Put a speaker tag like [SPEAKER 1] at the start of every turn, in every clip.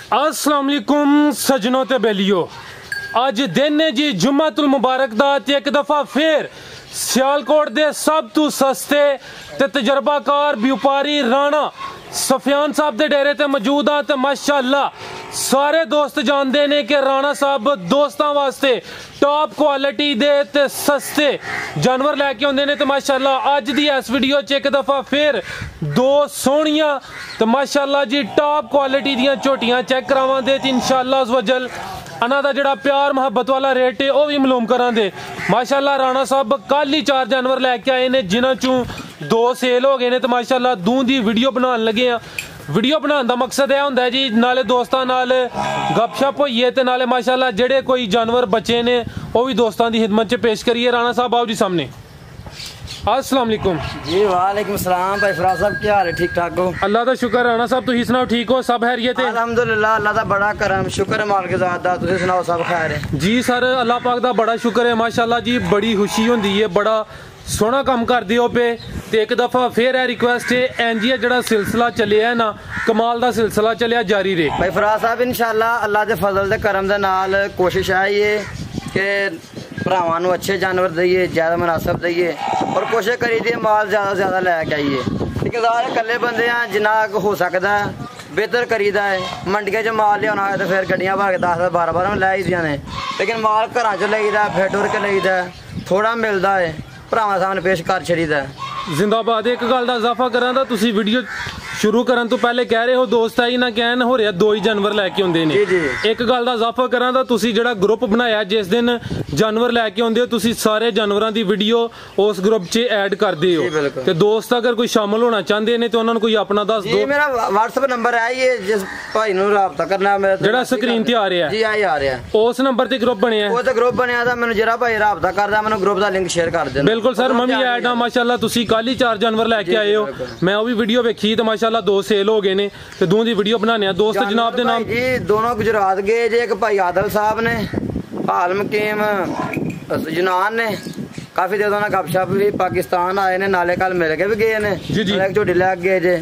[SPEAKER 1] अस्सलाम वालेकुम सजनों ते बेलियो। अज दिन है जी जुम्मतुल मुबारक दा ते एक दफा फिर सियालकोट दे सब तू सस्ते ते तजर्बाकार व्यापारी राणा सफियान साहब दे डेरे ते मौजूद हाँ। ते माशाअल्लाह सारे दोस्त जानते ने कि राणा साहब दोस्तों वास्ते टॉप क्वालिटी दे ते सस्ते जानवर लैके आउंदे ने। ते माशाअल्लाह अज दी इस वीडियो च एक दफा फिर दो सोहणियां ते माशाअल्लाह जी टॉप क्वालिटी दियां झोटियां चेक करावांगे ते इंशाअल्लाह अज़्ज़वजल इन्हां दा जिहड़ा प्यार मुहब्बत वाला रेट है वह भी मालूम करांगे। माशाअल्लाह राणा साहब कल ही 4 जानवर लैके आए ने जिन्हां चों 2 सेल हो गए ने। ते माशाअल्लाह दूं दी वीडियो बनाने लगे हैं। वीडियो बनाने का मकसद यह होंदा है जी नाले दोस्तों नाल गपशप होइए ते नाले माशाअल्लाह जेड़े कोई जानवर बचे ने वो भी दोस्तों की खिदमत च पेश करिए। राणा साहब आओ जी सामने। अस्सलाम वालेकुम
[SPEAKER 2] जी। वालेकुम सलाम भाई फराज साहब, क्या हाल है? ठीक ठाक हो?
[SPEAKER 1] अल्लाह का शुक्र। राणा साहब तुसीं सुनाओ ठीक हो? सब खैरियत है?
[SPEAKER 2] अल्हम्दुलिल्लाह अल्लाह दा बड़ा करम शुक्र है मालिक ज़ात दा। तुसीं सुनाओ सब खैर है?
[SPEAKER 1] जी सर अल्लाह पाक दा बड़ा शुक्र है माशाअल्लाह जी। बड़ी खुशी होंदी है, बड़ा सोहना काम करदे हो पे। ते एक दफ़ा फिर है रिक्वेस्ट है एन जी जेड़ा सिलसिला चलिया है ना कमाल दा सिलसिला चलिया जारी रहे।
[SPEAKER 2] भाई फराज साहब इंशाअल्लाह अल्लाह दे फजल दे करम दे नाल कोशिश है कि भरावां नूं अच्छे जानवर दईए, ज़्यादा मुनासिब दईए और कोशिश करी दी माल ज़्यादा से ज़्यादा लैके आइए। ठेकेदार कल्ले बंदे हैं, जिन्ना हो सकता है बेहतर करीदा है। मंडिया च माल लिया है तो फिर गड्डियां भर के 10-12 लै ही ने, लेकिन माल घर च लईदा फिर टुर के लईदा थोड़ा मिलता है भरावां सामने पेश कर छड़ीदा है।
[SPEAKER 1] जिंदाबाद। एक गल दा इजाफा करा दा तुसी वीडियो शुरू करन तो पहले कह रहे हो दोस्त आई ना कहन हो रहा 2 ही जानवर लैके आउंदे ने। एक गल दा इजाफा करा दा तुसी जेड़ा ग्रुप बनाया जिस दिन जानवर लैके आउंदे हो तुसी सारे जानवरां दी वीडियो उस ग्रुप च ऐड करदे हो ते दोस्त अगर कोई शामिल होना चाहते ने तो उन्होंने कोई अपना दस दो।
[SPEAKER 2] मेरा व्हाट्सएप नंबर है ये जिस भाई नूं राबता करना
[SPEAKER 1] जेड़ा स्क्रीन ते आ रहा है
[SPEAKER 2] जी आ रहा है
[SPEAKER 1] उस नंबर ते ग्रुप बनया
[SPEAKER 2] वो ते ग्रुप बनया था। मैंने जेड़ा भाई राबता करदा मैंने ग्रुप दा लिंक शेयर कर देना।
[SPEAKER 1] बिल्कुल सर मैं भी ऐड हां। माशाअल्लाह तुसी कल ही 4 जानवर लैके आए हो, मैं वो भी वीडियो वेखी ते माशाअल्लाह 2 सेल हो गए ने ते दूं दी वीडियो बनाने दोस्त जनाब दे नाम
[SPEAKER 2] जी दोनों गुजरात गए जे। एक भाई आदल साहब ने हाल मकीम जुनान ने काफी देर उन्होंने गपशप भी पाकिस्तान आए ने नाले कल मिल के भी गए ने एक झोटी लैके गए जे।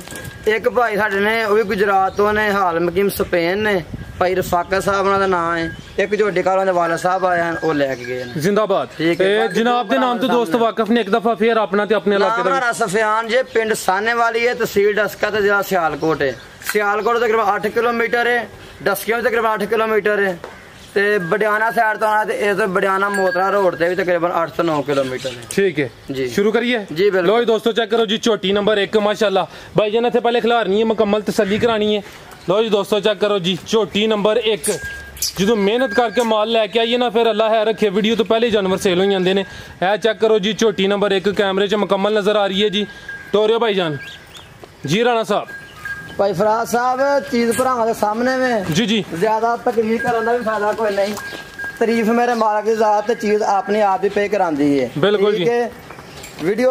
[SPEAKER 2] एक भाई साडे ने वो भी गुजरात तो ने हाल मकीम स्पेन ने भाई रफाका साहब उन्होंने नाम है। एक झोटी कल उन्होंने वाला साहब आए हैं वो लैके गए।
[SPEAKER 1] जिंदाबाद। जनाब दे नाम तो दोस्त वाकफ ने एक दफा फिर अपना ते अपने इलाके
[SPEAKER 2] दा सफियान जे पिंड साने वाली है तहसील डस्का ते जिला सियालकोट है। सियालकोट तकरीबन 8 किलोमीटर है, डस्कियों में तकरीबन 8 किलोमीटर है ते बडियाना साइड तो आना ते इस बडियाना मोतरा रोड ते भी तकरीबन 8 से 9 किलोमीटर है। ठीक है जी शुरू करिए जी।
[SPEAKER 1] लो जी दोस्तों चेक करो जी झोटी नंबर 1 माशाल्लाह भाई जी ने इत्थे पहले खिलारनी है मुकम्मल तसल्ली करानी है। लो जी दोस्तों चेक करो जी झोटी नंबर 1 जो मेहनत करके माल लैके आइए ना फिर अल्लाह है रखे वीडियो तो पहले जानवर सेल हो जाते हैं। है चेक करो जी झोटी नंबर 1 कैमरे च मुकम्मल नजर आ रही है जी। टोरियो भाईजान जी। राणा साहब
[SPEAKER 2] भाई फराज साहब चीज भरावां दे सामने में
[SPEAKER 1] जी जी
[SPEAKER 2] ज्यादा तकलीफ करने का भी फायदा कोई नहीं। तारीफ मेरे मालिक की जात चीज अपने आप ही पे करांदी है।
[SPEAKER 1] बिल्कुल जी।
[SPEAKER 2] वीडियो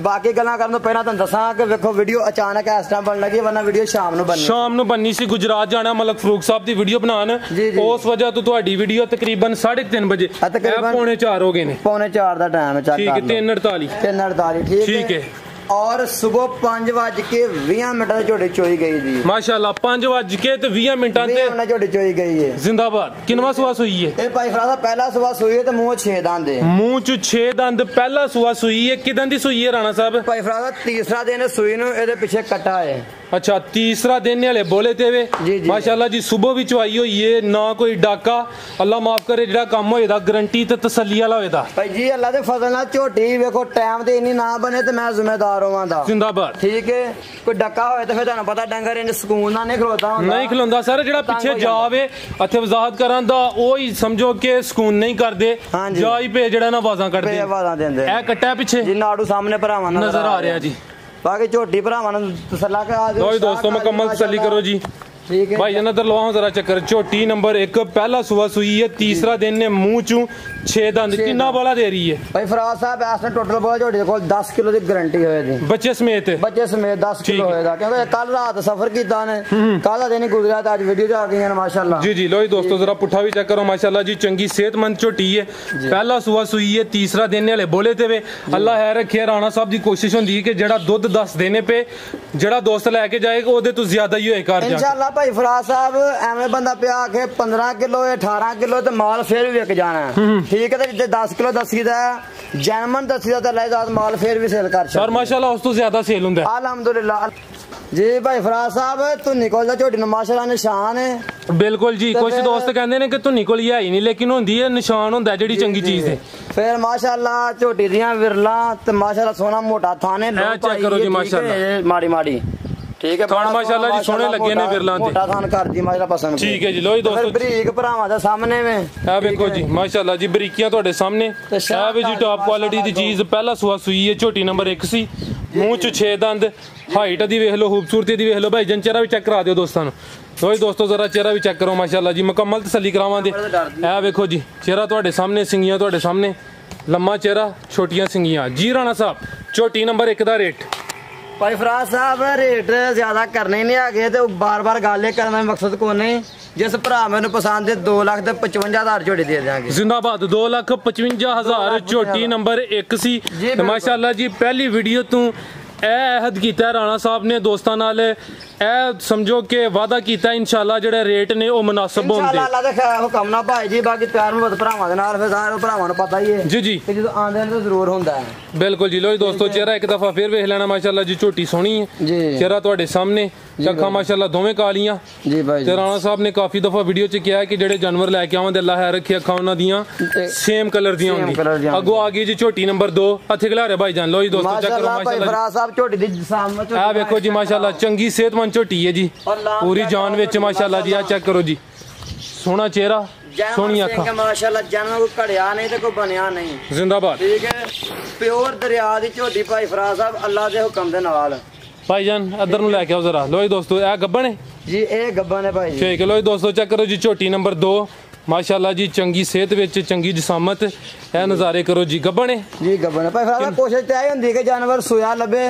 [SPEAKER 2] बाकी गल्लां करन तो पहला तुहानू दसां कि वेखो वीडियो अचानक इस टाइम बन लगी वरना वीडियो शाम नूं बननी सी। गुजरात जाना मलक फरूक साहब दी वीडियो बनान उस वजह तो तुहाडी वीडियो तकरीबन 3:30 बजे पौने 4 हो गए ने। पौने 4 दा टाइम है।
[SPEAKER 1] ठीक है 3:48 ठीक है।
[SPEAKER 2] और सुबह 5:20 मिनट झोटी चोई गई जी।
[SPEAKER 1] माशाल्लाह 5:20 मिनटां ते
[SPEAKER 2] झोटी चोई गई है।
[SPEAKER 1] जिंदाबाद। किनवा सुआ सुई है?
[SPEAKER 2] ए भाई फरादा पहला सुआ सुई है ते मुंह 6 दंद है।
[SPEAKER 1] मुंह च 6 दंद पहला सुआ सुई है। किदां दी सुई है राणा साहब?
[SPEAKER 2] भाई फरादा तीसरा दिन सुई नूं एदे पीछे कटा है।
[SPEAKER 1] अच्छा तीसरा दिन हले बोले ते वे माशाल्लाह जी सुबह भी चवाई हुई है ना कोई डाका। अल्लाह माफ करे जेड़ा काम होए दा गारंटी ते तसल्ली वाला होए दा। भाई
[SPEAKER 2] जी अल्लाह दे फजल नाल झोटी वेखो टाइम ते इन्नी ना बने ते मैं जिम्मेदार होवांदा।
[SPEAKER 1] जिंदाबाद।
[SPEAKER 2] ठीक है कोई डक्का होए ते फिर तुहानू पता डंगर इंज सुकून नाल नहीं खलोता हुंदा।
[SPEAKER 1] नहीं खलोंदा सर जेड़ा पीछे जावे इत्थे वजाहत करां दा ओही समझो कि सुकून नहीं करदे जा ही पे जेड़ा ना आवाज़ां कढदे
[SPEAKER 2] आवाज़ां देंदे।
[SPEAKER 1] ए कट्टा पीछे
[SPEAKER 2] जी नाड़ू सामने भरावां
[SPEAKER 1] नजर आ रहा जी।
[SPEAKER 2] बाकी झोटी भरावां नूं तसल्ला करा
[SPEAKER 1] दो दोस्तों मुकम्मल तसल्ली करो जी।
[SPEAKER 2] ठीक है
[SPEAKER 1] भाई इधर लवाओ जरा चक्कर। झोटी नंबर 1 पहला सुबह सुई है तीसरा दिन ने मुंह चू 6 दंद कितना बोला दे रही है? भाई
[SPEAKER 2] फराज साहब ऐसा टोटल बोला झोटी को 10 किलो की गारंटी होएगी
[SPEAKER 1] बच्चे समेत
[SPEAKER 2] 10 किलो होएगा क्योंकि कल रात सफर किया ने कल दा दिन गुजरा तो आज वीडियो आ गई है माशाल्लाह।
[SPEAKER 1] जी जी लो जी दोस्तों जरा पुट्ठा भी चेक करो माशाल्लाह जी चंगी सेहतमंद झोटी है। पहला सुबह सुई है तीसरा दिन हले बोले ते वे अल्लाह है रखे। राणा साहब की कोशिश होंदी है कि जेड़ा दुध 10 देने पे जेड़ा दोस्त लैके जाएगा ओदे तो ज्यादा ही होए घर
[SPEAKER 2] इंशाल्लाह भाई फराज साहब एवं बंदा पे आके 15 किलो 18 किलो तो माल फिर भी विक जाना है, ठीक है। तो 10 किलो दसी दा जैनमन दसी दा ले माल फिर भी सेल कर
[SPEAKER 1] सर माशाल्लाह उस तो ज्यादा सेल हुंदा है
[SPEAKER 2] अल्हम्दुलिल्लाह जी। भाई फराज साहब धुनी कोल दा झोटी माशाल्लाह निशान है।
[SPEAKER 1] बिल्कुल जी, कुछ दोस्त कहंदे ने कि धुनी कोल है ही नहीं, लेकिन हुंदी है, निशान हुंदा जेड़ी चंगी चीज है।
[SPEAKER 2] फिर माशाल्लाह झोटी दियां विरला ते माशाल्लाह सोना मोटा थाने
[SPEAKER 1] चेक करो जी माशाल्लाह
[SPEAKER 2] माड़ी माड़ी, ठीक है।
[SPEAKER 1] थान माशाल्लाह जी सोने लगे ने विरला ते
[SPEAKER 2] मोटा थान कर दी माशाल्लाह पसंद,
[SPEAKER 1] ठीक है जी। लो जी दोस्तों
[SPEAKER 2] बरीक भरावां दे सामने में
[SPEAKER 1] आ देखो जी माशाल्लाह जी बरीकियां ਤੁਹਾਡੇ ਸਾਹਮਣੇ ਆ ਵੀ ਜੀ ਟਾਪ ਕੁਆਲਿਟੀ ਦੀ ਚੀਜ਼ ਪਹਿਲਾ ਸੂਆ ਸੂਈ ਹੈ, ਝੋਟੀ ਨੰਬਰ 1 ਸੀ, ਮੂੰਹ ਚ 6 ਦੰਦ, ਹਾਈਟ ਦੀ ਵੇਖ ਲਓ, ਖੂਬਸੂਰਤੀ ਦੀ ਵੇਖ ਲਓ ਭਾਈ ਜਨ, ਚਿਹਰਾ ਵੀ ਚੈੱਕ ਕਰਾ ਦਿਓ ਦੋਸਤਾਂ ਨੂੰ। ਲੋ ਜੀ ਦੋਸਤੋ ਜ਼ਰਾ ਚਿਹਰਾ ਵੀ ਚੈੱਕ ਕਰੋ ਮਾਸ਼ਾਅੱਲਾ ਜੀ, ਮੁਕੰਮਲ ਤਸੱਲੀ ਕਰਾਵਾਂਗੇ। ਇਹ ਵੇਖੋ ਜੀ ਚਿਹਰਾ ਤੁਹਾਡੇ ਸਾਹਮਣੇ, ਸਿੰਗੀਆਂ ਤੁਹਾਡੇ ਸਾਹਮਣੇ, ਲੰਮਾ ਚਿਹਰਾ, ਛੋਟੀਆਂ ਸਿੰਗੀਆਂ ਜੀ। ਰਾਣਾ ਸਾਹਿਬ ਝੋਟੀ ਨੰਬਰ 1 ਦਾ ਰੇਟ
[SPEAKER 2] भाई फराज साहब रेट ज्यादा करने नहीं है तो बार बार गल करने मकसद को नहीं, जिस भरा मैंने पसंद है 2,55,000 झोटी दे देंगे।
[SPEAKER 1] जिंदाबाद 2,55,000 झोटी नंबर 1 सी माशाअल्लाह जी। पहली वीडियो तू अहद किया राणा साहब ने दोस्तों नाल, समझो कि वादा किया इंशाल्लाह जेड़े रेट ने वो मुनासिब होंगे
[SPEAKER 2] इंशाल्लाह दे खैर हुक्म ना भाई जी। बाकी प्यार मुहब्बत भरावां दे नाल फिर सारे भरावां नूं पता ही है
[SPEAKER 1] जी जी
[SPEAKER 2] कि जदों आंदे ने तो जरूर हुंदा है।
[SPEAKER 1] बिल्कुल जी। लो जी दोस्तों चेहरा एक दफा फिर वेख लेना माशाल्लाह जी, झोटी सोहनी है
[SPEAKER 2] जी,
[SPEAKER 1] चेहरा तुहाडे सामने, अखां माशाल्लाह दोवें कालियां
[SPEAKER 2] जी भाई।
[SPEAKER 1] ते राणा साहब ने काफी दफा वीडियो च कहा है कि जेड़े जानवर लैके आवन अल्लाह है रखे अखां उन्हां दियां सेम कलर दियां होंदी। अगो आ गई जी झोटी नंबर 2 हथे खिलारे भाई जान। लो जी दोस्तों चेक करो माशाल्लाह
[SPEAKER 2] फराज साहब झोटी दी सामने
[SPEAKER 1] आ देखो जी माशाल्लाह चंगी सेहतमंद झोटी है जी, पूरी जान विच माशाल्लाह जी। आ चेक करो जी सोहना चेहरा, सोहनी अखां
[SPEAKER 2] माशाल्लाह, जानवर कोई घड़िया नहीं ते कोई बनया नहीं,
[SPEAKER 1] जिंदाबाद,
[SPEAKER 2] ठीक है। प्योर दरिया दी झोटी भाई फराज साहब अल्लाह दे हुक्म दे नाल।
[SPEAKER 1] भाईजान इधर नु लेके आओ जरा। लो जी दोस्तों ए गब्बन है
[SPEAKER 2] जी, ए गब्बन है भाई, ठीक
[SPEAKER 1] है। लो जी दोस्तों चेक करो जी झोटी नंबर 2 माशाल्लाह जी, चंगी सेहत विच चंगी जिसामत, ए नज़ारे करो जी। गब्बन है जी, गब्बन है भाई। फिर कोशिश तो यही होंदी है कि जानवर सोया लभे,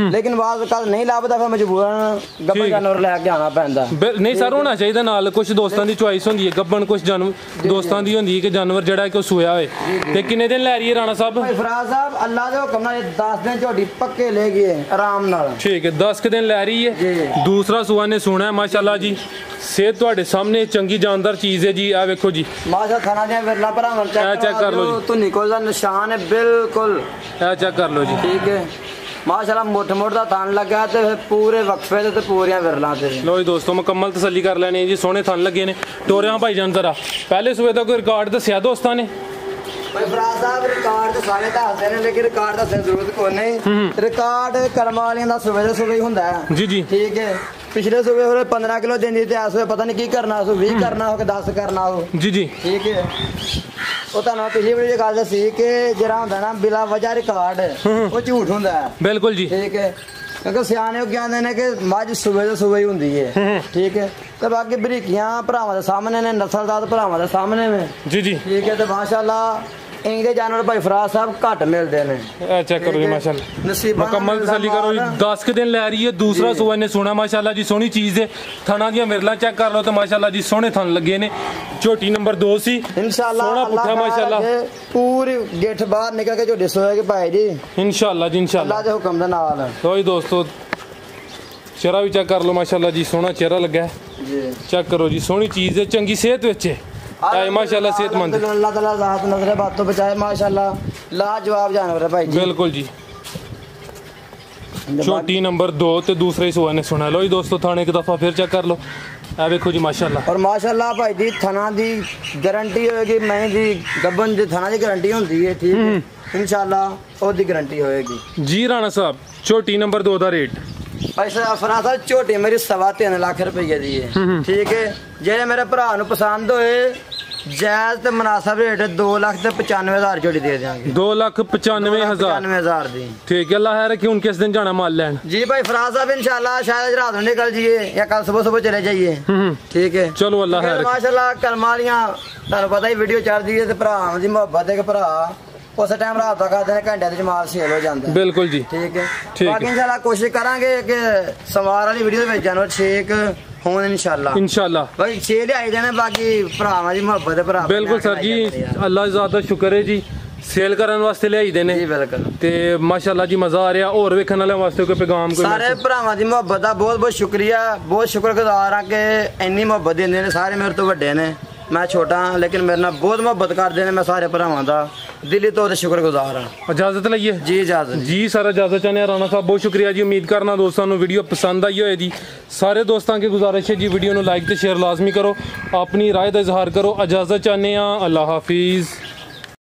[SPEAKER 1] लेकिन बाद कल नहीं लभदा फिर मजबूरन गब्बन जानवर लेके आना पैंदा। नहीं सर होना चाहिए नाल, कुछ दोस्तां दी चॉइस होंदी है गब्बन, कुछ जानवर दोस्तां दी होंदी है कि जानवर जेड़ा कि सोया होए। ते किन्ने दिन लै रही है राणा साहब?
[SPEAKER 2] भाई फराज साहब अल्लाह दे हुक्म नाल 10 दिन झोटी पक्के ले गए आराम नाल, ठीक है।
[SPEAKER 1] 10 दिन लै रही है, दूसरा सुआ ने सुना है माशाल्लाह जी। सेहत तुहाडे सामने चंगी जानदार चीज है जी। आ देखो जी
[SPEAKER 2] माशा खाना दे विरला भरावां चेक कर लो जी, धुनी कोल दा निशान है बिल्कुल, ए चेक कर लो जी, ठीक है। माशाल्लाह मोट मोट दा थान लगा ते पूरे वक्फे ते पूरियां विरला ते। लो जी दोस्तों मुकम्मल तसल्ली कर लेनी है जी, सोहने थान लगे ने। टोरियां भाईजान जरा पहले सुबह दा कोई रिकॉर्ड दस्सिया दोस्तां ने? भाई फराज साहब रिकॉर्ड तो सारे दसदे ने, लेकिन रिकॉर्ड दस्सने दी जरूरत कोई नहीं। रिकॉर्ड कर्म वालियां दा सुबह सुबह ही हुंदा है जी जी, ठीक है। पिछले सुबह हो 15 किलो देंदी ते इस पता नहीं की करना, 20 करना हो कि 10 करना हो जी जी, ठीक है। ਉਹ ਤੁਹਾਨੂੰ ਪਿਛਲੀ ਵੀਡੀਓ ਗੱਲ ਦੱਸੀ ਕਿ ਜਿਹੜਾ ਹੁੰਦਾ ਨਾ ਬਿਲਾ ਵਜ੍ਹਾ ਰਿਕਾਰਡ ਉਹ ਝੂਠ ਹੁੰਦਾ ਹੈ। ਬਿਲਕੁਲ ਜੀ, ਠੀਕ ਹੈ। ਕਿਉਂਕਿ ਸਿਆਣੇ ਉਹ ਕਹਿੰਦੇ ਨੇ ਕਿ ਮੱਝ ਸੂਬੇ ਤੋਂ ਸੂਬੇ ਹੀ ਹੁੰਦੀ ਹੈ, ਠੀਕ ਹੈ। ਤੇ ਬਾਕੀ ਬਰੀਕੀਆਂ ਭਰਾਵਾਂ ਦੇ ਸਾਹਮਣੇ ਨੇ, ਨਸਲਦਾਰ ਭਰਾਵਾਂ ਦੇ ਸਾਹਮਣੇ ਨੇ ਜੀ ਜੀ, ਠੀਕ ਹੈ। ਤੇ ਮਾਸ਼ਾਅੱਲਾ इंगे जानवर भाई फराज साहब घट मिलते हैं। चेक करो जी माशाल्लाह मुकम्मल तसल्ली करो जी। 10 दिन लै रही है, दूसरा सुआ ने सोना माशाल्लाह जी, सोहनी चीज है। थना दियां मिरला चेक कर लो तो माशाल्लाह जी सोहने थन लगे ने। झोटी नंबर 2 सी इंशाल्लाह, सोहना पुठा माशाल्लाह, पूरी गिठ बाहर निकल के झोटी सोएगी भाई जी इंशाल्लाह जी, इंशाल्लाह अल्लाह दे हुक्म दे नाल। तो जी दोस्तों चेहरा भी चेक कर लो माशाल्लाह जी, सोहना चेहरा लगा है जी। चेक करो जी सोहनी चीज है, चंगी सेहत विच है माशाल्लाह, सेहतमंद, अल्लाह ताला राहत नजर बातों बचाए माशाल्लाह, लाजवाब जानवर है भाई जी। बिल्कुल जी छोटी नंबर 2 ते दूसरे सुआ ने सुना। लो जी दोस्तों थाने एक दफा फिर चेक कर लो, ए देखो जी माशाल्लाह। और माशाल्लाह भाई जी थाना दी गारंटी होगी, मैं दी गब्बन दी थाना दी गारंटी होंदी है, ठीक है। इंशाल्लाह ओदी गारंटी होएगी जी। राणा साहब छोटी नंबर 2 दा रेट भाई फराज साहब झोटी मेरी 3.25 लाख रुपये दी है, ठीक है। जे मेरे भरा पसंद होए जायज ते मुनासिब रेट 2,95,000 झोटी दे देंगे। 2,95,000 दी, ठीक है। अल्लाह है रखी हूं किस दिन जाना माल लैन जी भाई फराज साहब इंशाल्लाह, शायद रात में निकल जाइए या कल सुबह सुबह चले जाइए, ठीक है। चलो अल्लाह है माशाल्लाह। कलमालियां तुहानू पता ही वीडियो चल दी है ते भरा दी मोहब्बत है, भरा उस टाइम रात करते हैं घंटे च माल सेल हो जाता है। बिल्कुल जी, ठीक है। बाकी इंशाल्लाह कोशिश करांगे कि समार वाली वीडियो में जानवर छेक होन इंशाल्लाह, इंशाल्लाह भाई 6 लियाई देने। बाकी भरावां दी मोहब्बत है भरा। बिल्कुल सर जी, अल्लाह ज़्यादा शुक्र है जी।
[SPEAKER 1] ਸੇਲ ਕਰਨ ਵਾਸਤੇ ਲਿਆਈਦੇ ਨੇ
[SPEAKER 2] ਜੀ ਬਿਲਕੁਲ।
[SPEAKER 1] ਤੇ ਮਾਸ਼ਾਅੱਲਾ ਜੀ ਮਜ਼ਾ ਆ ਰਿਹਾ। ਹੋਰ ਵੇਖਣ ਵਾਲਿਆਂ ਵਾਸਤੇ ਕੋਈ ਪੈਗਾਮ ਕੋਈ
[SPEAKER 2] ਸਾਰੇ ਭਰਾਵਾਂ ਦੀ ਮੁਹੱਬਤ ਦਾ ਬਹੁਤ ਬਹੁਤ ਸ਼ੁਕਰੀਆ, ਬਹੁਤ ਸ਼ੁਕਰਗੁਜ਼ਾਰ ਹਾਂ ਕਿ ਇੰਨੀ ਮੁਹੱਬਤ ਦਿੰਦੇ ਨੇ। ਸਾਰੇ ਮੇਰੇ ਤੋਂ ਵੱਡੇ ਨੇ, ਮੈਂ ਛੋਟਾ ਹਾਂ, ਲੇਕਿਨ ਮੇਰੇ ਨਾਲ ਬਹੁਤ ਮੁਹੱਬਤ ਕਰਦੇ ਨੇ। ਮੈਂ ਸਾਰੇ ਭਰਾਵਾਂ ਦਾ ਦਿਲੀ ਤੌਰ ਤੇ ਸ਼ੁਕਰਗੁਜ਼ਾਰ ਹਾਂ।
[SPEAKER 1] ਇਜਾਜ਼ਤ ਲਈਏ
[SPEAKER 2] ਜੀ ਇਜਾਜ਼ਤ
[SPEAKER 1] ਜੀ सर इजाज़त चाहते हैं राणा साहब बहुत शुक्रिया जी। उम्मीद करना दोस्तों वीडियो पसंद आई होएगी। सारे दोस्तों की गुजारिश है जी वीडियो को लाइक तो शेयर लाजमी करो, अपनी राय का इजहार करो। इजाज़त चाहते हैं, अल्लाह हाफिज़।